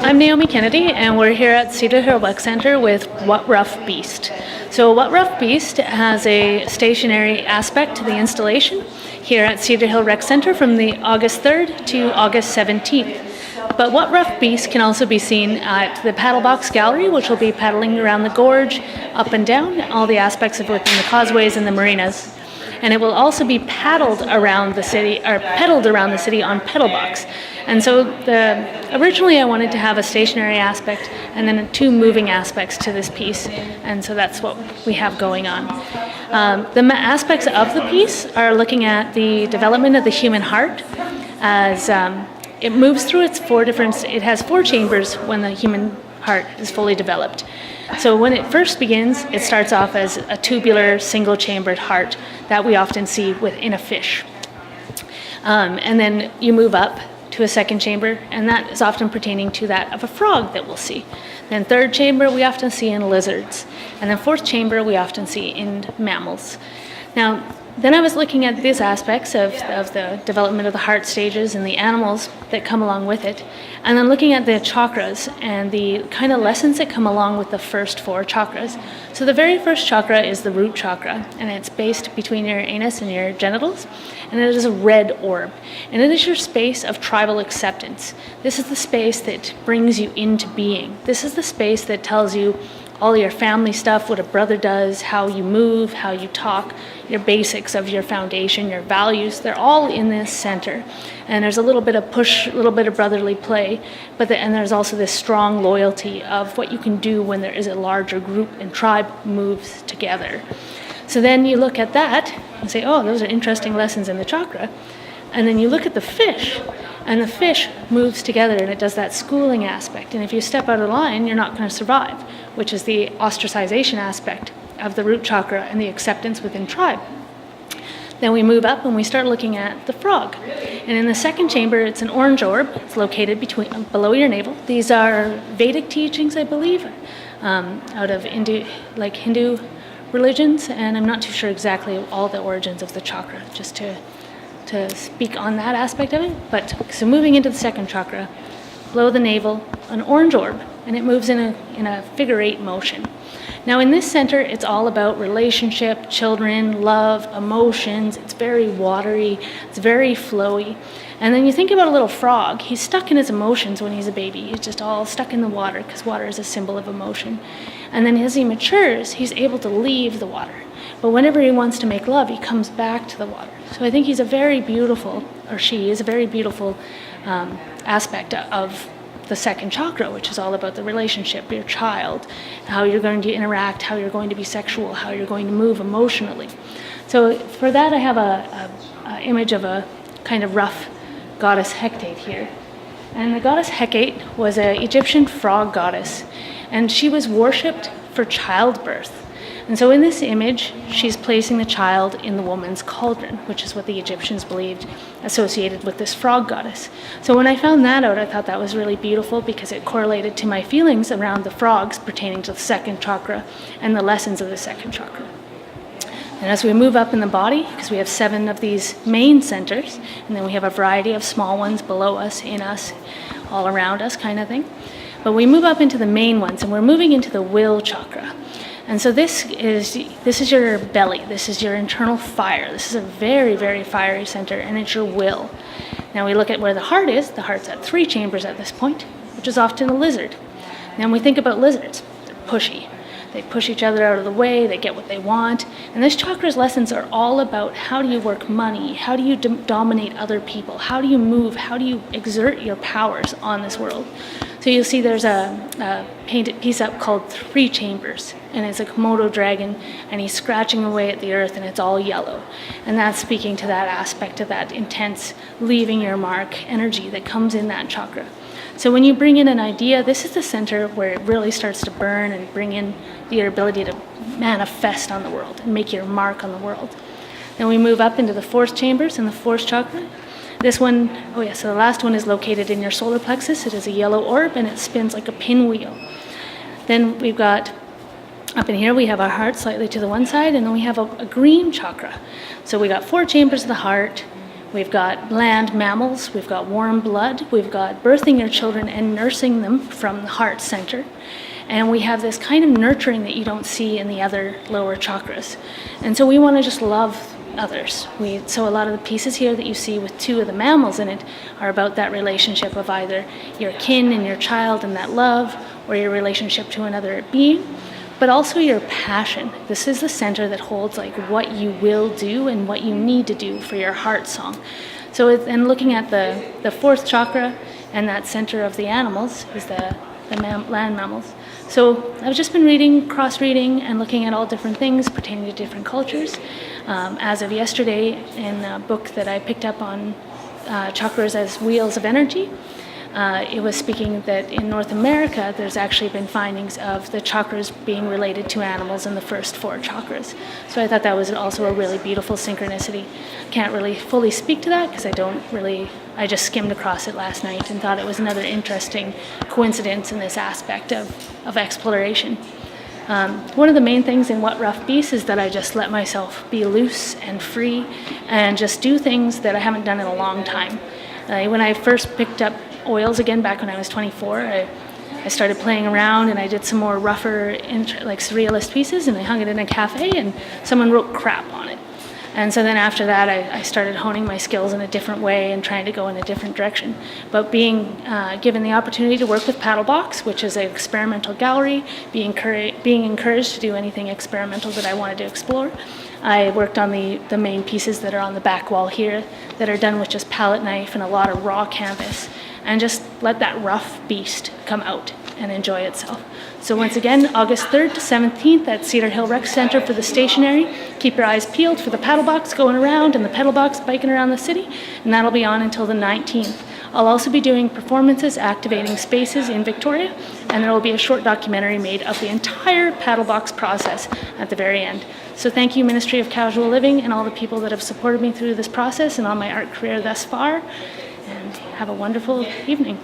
I'm Naomi Kennedy, and we're here at Cedar Hill Rec Center with What Rough Beast. So What Rough Beast has a stationary aspect to the installation here at Cedar Hill Rec Center from the August 3rd to August 17th. But What Rough Beast can also be seen at the Paddle Box Gallery, which will be paddling around the gorge, up and down, all the aspects of within the causeways and the marinas. And it will also be paddled around the city, or pedaled around the city on pedal box. And so originally I wanted to have a stationary aspect and then two moving aspects to this piece. And so that's what we have going on. The aspects of the piece are looking at the development of the human heart as it moves through it has 4 chambers when the human heart is fully developed. So when it first begins, it starts off as a tubular, single-chambered heart that we often see within a fish. And then you move up to a second chamber, and that is often pertaining to that of a frog that we'll see. Then third chamber we often see in lizards, and then fourth chamber we often see in mammals. Now, then I was looking at these aspects of the development of the heart stages and the animals that come along with it, and then looking at the chakras and the kind of lessons that come along with the first 4 chakras. So the very first chakra is the root chakra, and it's based between your anus and your genitals, and it is a red orb, and it is your space of tribal acceptance. This is the space that brings you into being. This is the space that tells you all your family stuff, what a brother does, how you move, how you talk, your basics of your foundation, your values, they're all in this center. And there's a little bit of push, a little bit of brotherly play, and there's also this strong loyalty of what you can do when there is a larger group and tribe moves together. So then you look at that and say, oh, those are interesting lessons in the chakra. And then you look at the fish, and the fish moves together and it does that schooling aspect. And if you step out of line, you're not going to survive, which is the ostracization aspect of the root chakra and the acceptance within tribe. Then we move up and we start looking at the frog. And in the second chamber, it's an orange orb. It's located below your navel. These are Vedic teachings, I believe, out of Hindu religions. And I'm not too sure exactly all the origins of the chakra, just to speak on that aspect of it. But so moving into the second chakra, below the navel, an orange orb, and it moves in a figure 8 motion. Now in this center, it's all about relationship, children, love, emotions. It's very watery, it's very flowy. And then you think about a little frog. He's stuck in his emotions when he's a baby. He's just all stuck in the water because water is a symbol of emotion. And then as he matures, he's able to leave the water. But whenever he wants to make love, he comes back to the water. So I think she is a very beautiful aspect of the second chakra, which is all about the relationship, your child, how you're going to interact, how you're going to be sexual, how you're going to move emotionally. So for that, I have a image of a kind of rough goddess Hecate here. And the goddess Hecate was an Egyptian frog goddess, and she was worshipped for childbirth. And so in this image, she's placing the child in the woman's cauldron, which is what the Egyptians believed associated with this frog goddess. So when I found that out, I thought that was really beautiful because it correlated to my feelings around the frogs pertaining to the second chakra and the lessons of the second chakra. And as we move up in the body, because we have 7 of these main centers, and then we have a variety of small ones below us, in us, all around us kind of thing. But we move up into the main ones, and we're moving into the will chakra. And so this is your belly. This is your internal fire. This is a very, very fiery center, and it's your will. Now we look at where the heart is. The heart's at 3 chambers at this point, which is often a lizard. Now when we think about lizards, they're pushy. They push each other out of the way. They get what they want. And this chakra's lessons are all about how do you work money? How do you dominate other people? How do you move? How do you exert your powers on this world? So you'll see there's a painted piece up called 3 Chambers, and it's a Komodo dragon, and he's scratching away at the earth, and it's all yellow. And that's speaking to that aspect of that intense leaving your mark energy that comes in that chakra. So when you bring in an idea, this is the center where it really starts to burn and bring in your ability to manifest on the world and make your mark on the world. Then we move up into the 4th chambers and the 4th chakra. This one, so the last one is located in your solar plexus. It is a yellow orb and it spins like a pinwheel. Then we've got, up in here, we have our heart slightly to the one side, and then we have a green chakra. So we got 4 chambers of the heart. We've got land mammals, we've got warm blood, we've got birthing your children and nursing them from the heart center. And we have this kind of nurturing that you don't see in the other lower chakras. And so we want to just love others. So a lot of the pieces here that you see with 2 of the mammals in it are about that relationship of either your kin and your child and that love, or your relationship to another being, but also your passion. This is the center that holds like what you will do and what you need to do for your heart song. So and looking at the 4th chakra and that center of the animals is the land mammals. So I've just been reading, cross-reading, and looking at all different things pertaining to different cultures. As of yesterday, in a book that I picked up on chakras as wheels of energy, it was speaking that in North America, there's actually been findings of the chakras being related to animals in the first 4 chakras. So I thought that was also a really beautiful synchronicity. Can't really fully speak to that because I just skimmed across it last night and thought it was another interesting coincidence in this aspect of exploration. One of the main things in What Rough Beast is that I just let myself be loose and free and just do things that I haven't done in a long time. When I first picked up oils again back when I was 24, I started playing around and I did some more rougher, like surrealist pieces, and I hung it in a cafe and someone wrote crap on it. And so then after that, I started honing my skills in a different way and trying to go in a different direction. But being given the opportunity to work with Paddlebox, which is an experimental gallery, being encouraged to do anything experimental that I wanted to explore, I worked on the main pieces that are on the back wall here that are done with just palette knife and a lot of raw canvas, and just let that rough beast come out and enjoy itself. So once again, August 3rd to 17th at Cedar Hill Rec Center for the stationery. Keep your eyes peeled for the paddle box going around and the pedal box biking around the city, and that'll be on until the 19th. I'll also be doing performances activating spaces in Victoria, and there will be a short documentary made of the entire paddle box process at the very end. So thank you, Ministry of Casual Living, and all the people that have supported me through this process and on my art career thus far, and have a wonderful evening.